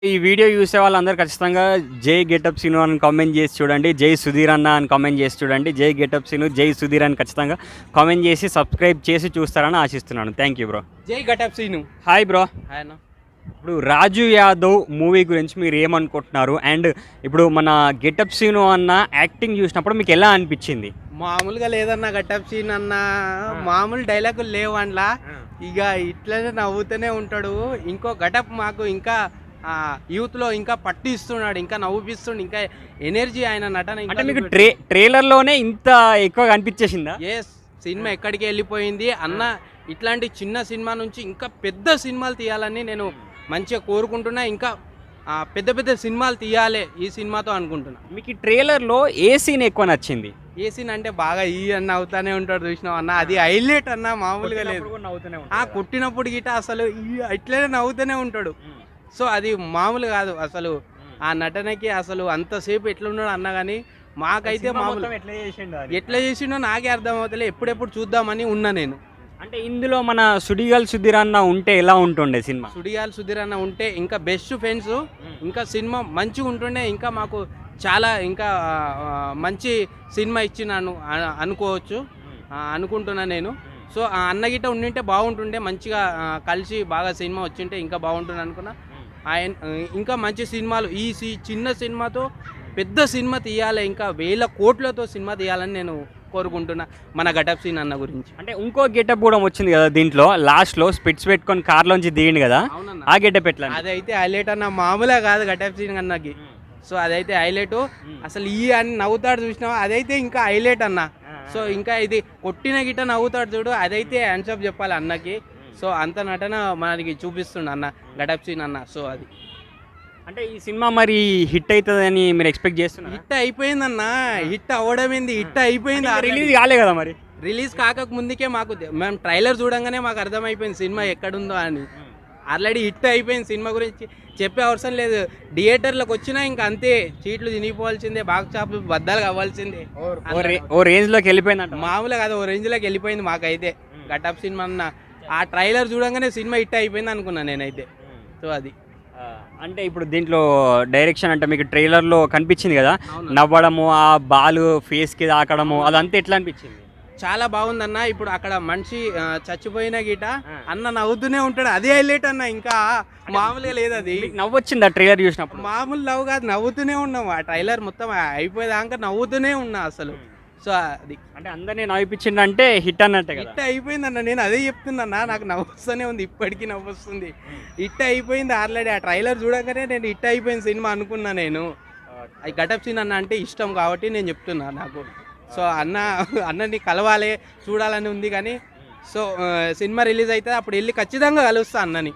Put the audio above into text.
ఈ వీడియో చూసే వాళ్ళందరూ ఖచ్చితంగా జై గెటప్ సీను అని కామెంట్ చేసి చూడండి. జై సుధీర్ అన్న అని కామెంట్ చేసి చూడండి. జై గెటప్ సీను, జై సుధీర్ అని ఖచ్చితంగా కామెంట్ చేసి సబ్స్క్రైబ్ చేసి చూస్తారని ఆశిస్తున్నాను. Thank you bro. Jai getup Seenu. Hi bro. Hi అన్న. ఇప్పుడు రాజు యాదవ్ మూవీ గురించి మీరు ఏమనుకుంటున్నారు? అండ్ ఇప్పుడు మన గెటప్ సీను అన్న యాక్టింగ్ చూసినప్పుడు మీకు ఎలా అనిపించింది? మామూలుగా లేదన్న గెటప్ సీన్ అన్న, మామూలు డైలాగులు లేవు అందులో. ఇక ఇట్లనే నవ్వుతూనే ఉంటాడు. ఇంకో గెటప్ మాకు ఇంకా యూత్లో ఇంకా పట్టిస్తున్నాడు, ఇంకా నవ్వుపిస్తుండు, ఇంకా ఎనర్జీ ఆయన నటన. అంటే మీకు ట్రైలర్లోనే ఇంత ఎక్కువగా అనిపించేసిందా? ఎస్, సినిమా ఎక్కడికి వెళ్ళిపోయింది అన్న. ఇట్లాంటి చిన్న సినిమా నుంచి ఇంకా పెద్ద సినిమాలు తీయాలని నేను మంచిగా కోరుకుంటున్నా. ఇంకా పెద్ద పెద్ద సినిమాలు తీయాలి ఈ సినిమాతో అనుకుంటున్నా. మీకు ఈ ట్రైలర్లో ఏ సీన్ ఎక్కువ నచ్చింది? ఏ సీన్ అంటే బాగా ఈ అన్న అవుతానే ఉంటాడు చూసినావు అన్న, అది హైలైట్ అన్న, మామూలుగా లేదు. కొట్టినప్పుడు గిట అసలు ఇట్లనే నవ్వుతూనే ఉంటాడు. సో అది మామూలు కాదు అసలు. ఆ నటనకి అసలు అంతసేపు ఎట్లున్నాడు అన్న. కానీ మాకైతే మామూలు ఎట్లా చేసిండో నాకే అర్థం అవుతలే. ఎప్పుడెప్పుడు చూద్దామని ఉన్నా నేను. అంటే ఇందులో మన సుడిగాల్ సుధీర్ అన్న ఉంటే ఎలా ఉంటుండే సినిమా? సుడిగాల్ సుధీర్ అన్న ఉంటే ఇంకా బెస్ట్ ఫ్రెండ్స్, ఇంకా సినిమా మంచిగా ఉంటుండే. ఇంకా మాకు చాలా ఇంకా మంచి సినిమా ఇచ్చినాను అనుకోవచ్చు, అనుకుంటున్నా నేను. సో ఆ అన్న గిట్ట ఉండింటే బాగుంటుండే, మంచిగా కలిసి బాగా సినిమా వచ్చింటే ఇంకా బాగుంటుంది అనుకున్నా. ఆయన ఇంకా మంచి సినిమాలు ఈ చిన్న సినిమాతో పెద్ద సినిమా తీయాలి, ఇంకా 1000 కోట్లతో సినిమా తీయాలని నేను కోరుకుంటున్నా మన గెటప్ సీన్ అన్న గురించి. అంటే ఇంకో గెటప్ కూడా వచ్చింది కదా దీంట్లో, లాస్ట్లో స్పిట్స్ పెట్టుకొని కార్లోంచి దిగిండు కదా, ఆ గెటప్ ఎట్లా? అదైతే హైలైట్ అన్న, మామూలుగా కాదు గెటప్ సీన్ అన్నకి. సో అదైతే హైలైట్. అసలు ఈ అని నవ్వుతాడు చూసినావా, అదైతే ఇంకా హైలైట్ అన్న. సో ఇంకా ఇది కొట్టిన గిట్ట నవ్వుతాడు చూడు, అదైతే హ్యాండ్సప్ చెప్పాలి అన్నకి. సో అంత నటన మనకి చూపిస్తుండ అన్న గెటప్ సీన్ అన్న. సో అది అంటే ఈ సినిమా మరి హిట్ అవుతుందని మీరు ఎక్స్పెక్ట్ చేస్తున్నారు? హిట్ అయిపోయిందన్న. హిట్ అవ్వడం ఏంది, హిట్ అయిపోయింది. రిలీజ్ కాలే కదా మరి? రిలీజ్ కాక ముందుకే మాకు, మేము ట్రైలర్ చూడంగానే మాకు అర్థమైపోయింది సినిమా ఎక్కడుందో అని. ఆల్రెడీ హిట్ అయిపోయింది. సినిమా గురించి చెప్పే అవసరం లేదు. థియేటర్లకు వచ్చినా ఇంకా అంతే, చీట్లు తినిపోవాల్సిందే, బాక్స్ ఆఫీస్ బద్దలు కావాల్సిందే. ఓ రేంజ్లోకి వెళ్ళిపోయింది. మామూలుగా కాదు, ఓ రేంజ్లోకి వెళ్ళిపోయింది మాకైతే గెటప్ సినిమా అన్న. ఆ ట్రైలర్ చూడంగానే సినిమా హిట్ అయిపోయింది అనుకున్నా నేనైతే. సో అది అంటే ఇప్పుడు దీంట్లో డైరెక్షన్ అంటే మీకు ట్రైలర్లో కనిపించింది కదా, నవ్వడము, ఆ బాల్ ఫేస్కి తాకడము, అదంతా ఎట్లా అనిపించింది? చాలా బాగుందన్న. ఇప్పుడు అక్కడ మనిషి చచ్చిపోయిన గిట అన్న నవ్వుతూనే ఉంటాడు, అదే హైలైట్ అన్న. ఇంకా మామూలుగా లేదు, అది నవ్వు వచ్చింది ఆ ట్రైలర్ చూసినప్పుడు. మామూలు నవ్వు కాదు, నవ్వుతూనే ఉన్నాం. ఆ ట్రైలర్ మొత్తం అయిపోయేదాకా నవ్వుతూనే ఉన్నా అసలు. సో అది అంటే అందరినీ నవ్విపించింది అంటే హిట్ అన్నట్టే కదా. హిట్ అయిపోయిందన్న, నేను అదే చెప్తున్నా. నాకు నవ్వుస్తూనే ఉంది, ఇప్పటికీ నవ్వొస్తుంది. హిట్ అయిపోయింది ఆల్రెడీ. ఆ ట్రైలర్ చూడగానే నేను హిట్ అయిపోయింది సినిమా అనుకున్నా నేను. అది గెటప్ సీన్ అన్న అంటే ఇష్టం కాబట్టి నేను చెప్తున్నా నాకు. సో అన్నని కలవాలి, చూడాలని ఉంది. కానీ సో సినిమా రిలీజ్ అయితే అప్పుడు వెళ్ళి ఖచ్చితంగా కలుస్తా అన్నని.